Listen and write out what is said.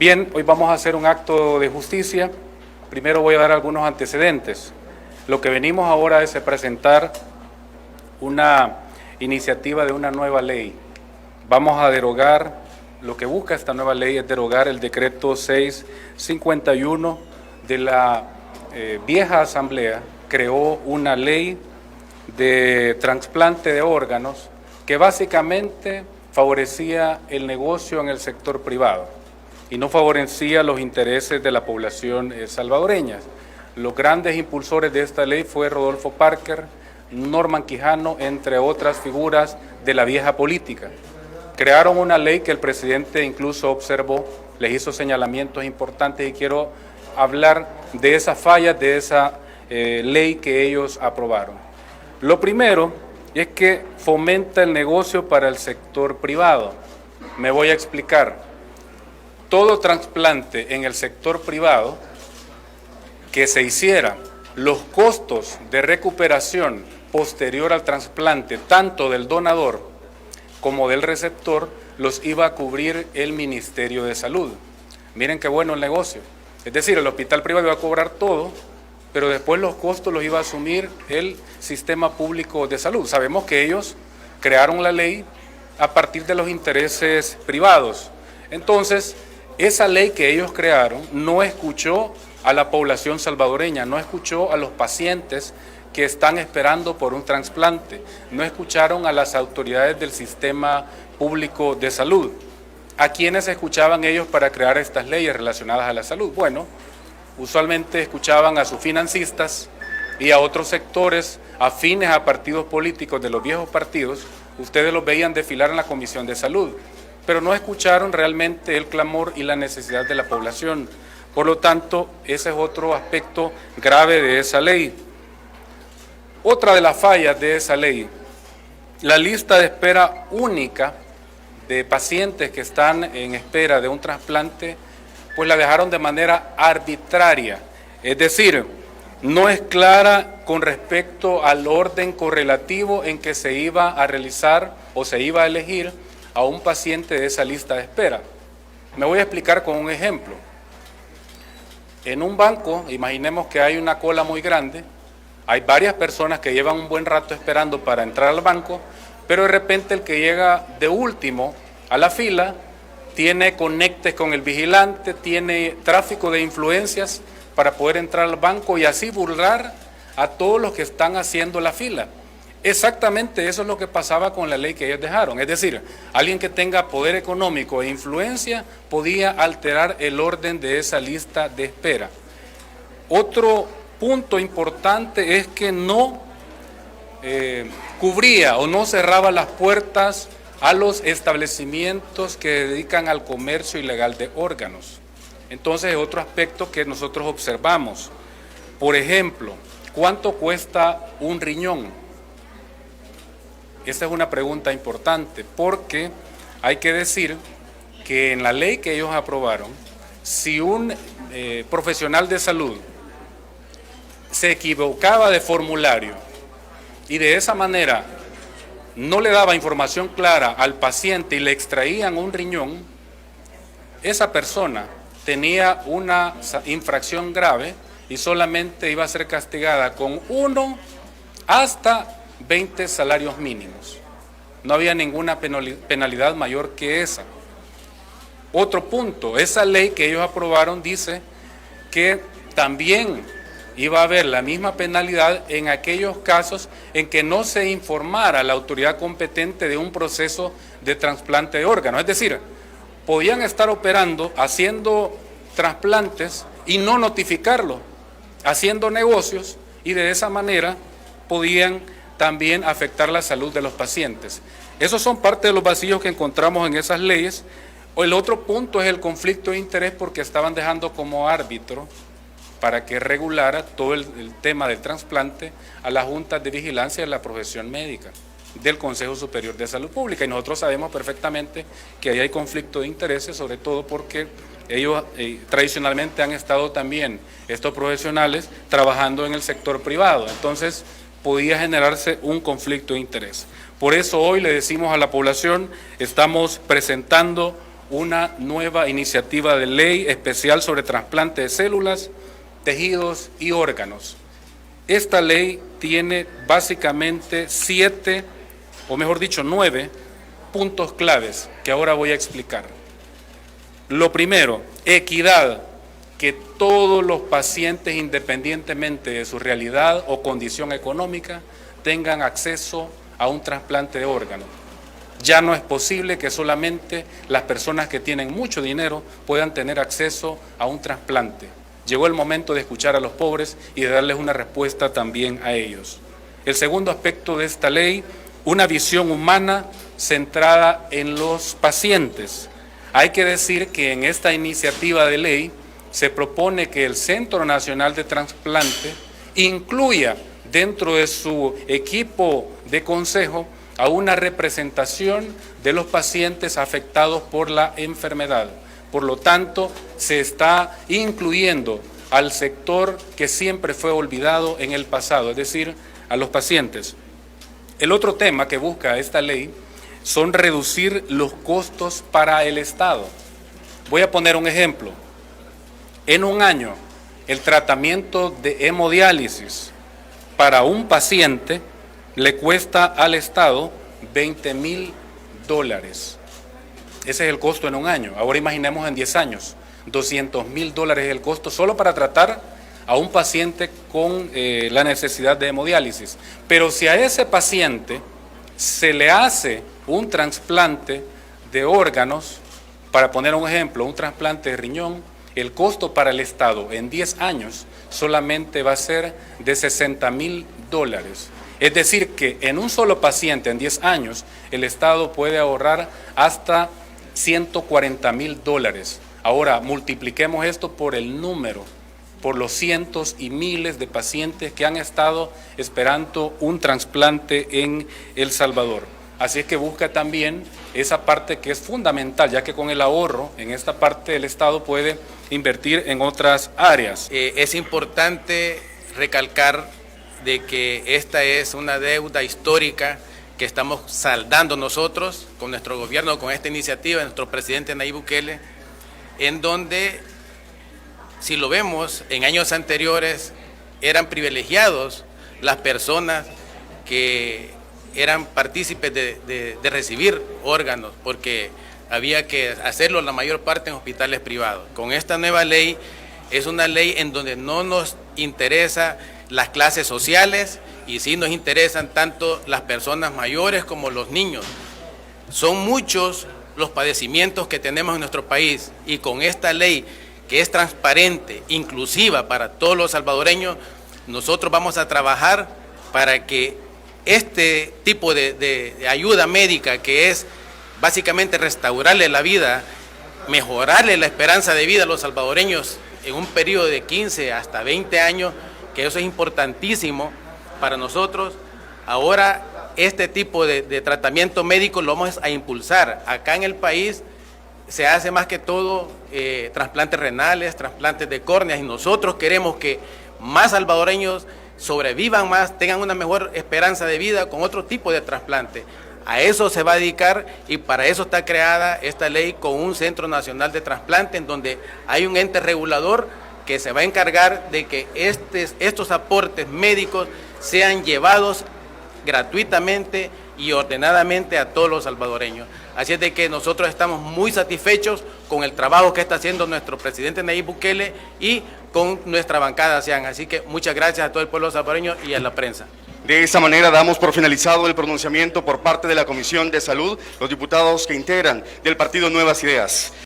Bien, hoy vamos a hacer un acto de justicia. Primero voy a dar algunos antecedentes. Lo que venimos ahora es presentar una iniciativa de una nueva ley. Vamos a derogar, lo que busca esta nueva ley es derogar el decreto 651 de la vieja asamblea. Creó una ley de trasplante de órganos que básicamente favorecía el negocio en el sector privado y no favorecía los intereses de la población salvadoreña. Los grandes impulsores de esta ley fue Rodolfo Parker, Norman Quijano, entre otras figuras de la vieja política. Crearon una ley que el presidente incluso observó, les hizo señalamientos importantes y quiero hablar de esas fallas de esa ley que ellos aprobaron. Lo primero es que fomenta el negocio para el sector privado. Me voy a explicar. Todo trasplante en el sector privado que se hiciera, los costos de recuperación posterior al trasplante, tanto del donador como del receptor, los iba a cubrir el Ministerio de Salud. Miren qué bueno el negocio. Es decir, el hospital privado iba a cobrar todo, pero después los costos los iba a asumir el sistema público de salud. Sabemos que ellos crearon la ley a partir de los intereses privados. Entonces, esa ley que ellos crearon no escuchó a la población salvadoreña, no escuchó a los pacientes que están esperando por un trasplante, no escucharon a las autoridades del sistema público de salud. ¿A quiénes escuchaban ellos para crear estas leyes relacionadas a la salud? Bueno, usualmente escuchaban a sus financistas y a otros sectores afines a partidos políticos de los viejos partidos. Ustedes los veían desfilar en la Comisión de Salud, pero no escucharon realmente el clamor y la necesidad de la población. Por lo tanto, ese es otro aspecto grave de esa ley. Otra de las fallas de esa ley, la lista de espera única de pacientes que están en espera de un trasplante, pues la dejaron de manera arbitraria. Es decir, no es clara con respecto al orden correlativo en que se iba a realizar o se iba a elegir a un paciente de esa lista de espera. Me voy a explicar con un ejemplo. En un banco, imaginemos que hay una cola muy grande, hay varias personas que llevan un buen rato esperando para entrar al banco, pero de repente el que llega de último a la fila tiene conectes con el vigilante, tiene tráfico de influencias para poder entrar al banco y así burlar a todos los que están haciendo la fila. Exactamente eso es lo que pasaba con la ley que ellos dejaron. Es decir, alguien que tenga poder económico e influencia podía alterar el orden de esa lista de espera. Otro punto importante es que no cubría o no cerraba las puertas a los establecimientos que dedican al comercio ilegal de órganos. Entonces, otro aspecto que nosotros observamos, por ejemplo, ¿cuánto cuesta un riñón? Esta es una pregunta importante porque hay que decir que en la ley que ellos aprobaron, si un profesional de salud se equivocaba de formulario y de esa manera no le daba información clara al paciente y le extraían un riñón, esa persona tenía una infracción grave y solamente iba a ser castigada con 1 hasta 20 salarios mínimos. No había ninguna penalidad mayor que esa. Otro punto, esa ley que ellos aprobaron dice que también iba a haber la misma penalidad en aquellos casos en que no se informara a la autoridad competente de un proceso de trasplante de órganos. Es decir, podían estar operando, haciendo trasplantes y no notificarlo, haciendo negocios y de esa manera podían también afectar la salud de los pacientes. Esos son parte de los vacíos que encontramos en esas leyes. El otro punto es el conflicto de interés porque estaban dejando como árbitro para que regulara todo el tema del trasplante a las juntas de vigilancia de la profesión médica del Consejo Superior de Salud Pública. Y nosotros sabemos perfectamente que ahí hay conflicto de intereses, sobre todo porque ellos tradicionalmente han estado también, estos profesionales, trabajando en el sector privado. Entonces, podía generarse un conflicto de interés. Por eso hoy le decimos a la población, estamos presentando una nueva iniciativa de ley especial sobre trasplante de células, tejidos y órganos. Esta ley tiene básicamente 9 puntos claves que ahora voy a explicar. Lo primero, equidad, que todos los pacientes, independientemente de su realidad o condición económica, tengan acceso a un trasplante de órganos. Ya no es posible que solamente las personas que tienen mucho dinero puedan tener acceso a un trasplante. Llegó el momento de escuchar a los pobres y de darles una respuesta también a ellos. El segundo aspecto de esta ley, una visión humana centrada en los pacientes. Hay que decir que en esta iniciativa de ley se propone que el Centro Nacional de Trasplante incluya dentro de su equipo de consejo a una representación de los pacientes afectados por la enfermedad. Por lo tanto, se está incluyendo al sector que siempre fue olvidado en el pasado, es decir, a los pacientes. El otro tema que busca esta ley son reducir los costos para el Estado. Voy a poner un ejemplo. En un año, el tratamiento de hemodiálisis para un paciente le cuesta al Estado $20,000. Ese es el costo en un año. Ahora imaginemos en 10 años, $200,000 es el costo solo para tratar a un paciente con la necesidad de hemodiálisis. Pero si a ese paciente se le hace un trasplante de órganos, para poner un ejemplo, un trasplante de riñón, el costo para el Estado en 10 años solamente va a ser de $60,000. Es decir, que en un solo paciente en 10 años el Estado puede ahorrar hasta $140,000. Ahora, multipliquemos esto por el número, por los cientos y miles de pacientes que han estado esperando un trasplante en El Salvador. Así es que busca también esa parte que es fundamental, ya que con el ahorro en esta parte el Estado puede invertir en otras áreas. Es importante recalcar de que esta es una deuda histórica que estamos saldando nosotros con nuestro gobierno, con esta iniciativa de nuestro presidente Nayib Bukele, en donde, si lo vemos, en años anteriores eran privilegiados las personas que eran partícipes de recibir órganos, porque había que hacerlo la mayor parte en hospitales privados. Con esta nueva ley, es una ley en donde no nos interesa las clases sociales y sí nos interesan tanto las personas mayores como los niños. Son muchos los padecimientos que tenemos en nuestro país y con esta ley que es transparente, inclusiva para todos los salvadoreños, nosotros vamos a trabajar para que este tipo de ayuda médica, que es básicamente restaurarle la vida, mejorarle la esperanza de vida a los salvadoreños en un periodo de 15 hasta 20 años, que eso es importantísimo para nosotros. Ahora este tipo de tratamiento médico lo vamos a impulsar. Acá en el país se hace más que todo trasplantes renales, trasplantes de córneas, y nosotros queremos que más salvadoreños sobrevivan más, tengan una mejor esperanza de vida con otro tipo de trasplante. A eso se va a dedicar y para eso está creada esta ley con un Centro Nacional de Trasplante, en donde hay un ente regulador que se va a encargar de que estos aportes médicos sean llevados gratuitamente y ordenadamente a todos los salvadoreños. Así es de que nosotros estamos muy satisfechos con el trabajo que está haciendo nuestro presidente Nayib Bukele y con nuestra bancada CIAN. Así que muchas gracias a todo el pueblo salvadoreño y a la prensa. De esta manera damos por finalizado el pronunciamiento por parte de la Comisión de Salud, los diputados que integran del partido Nuevas Ideas.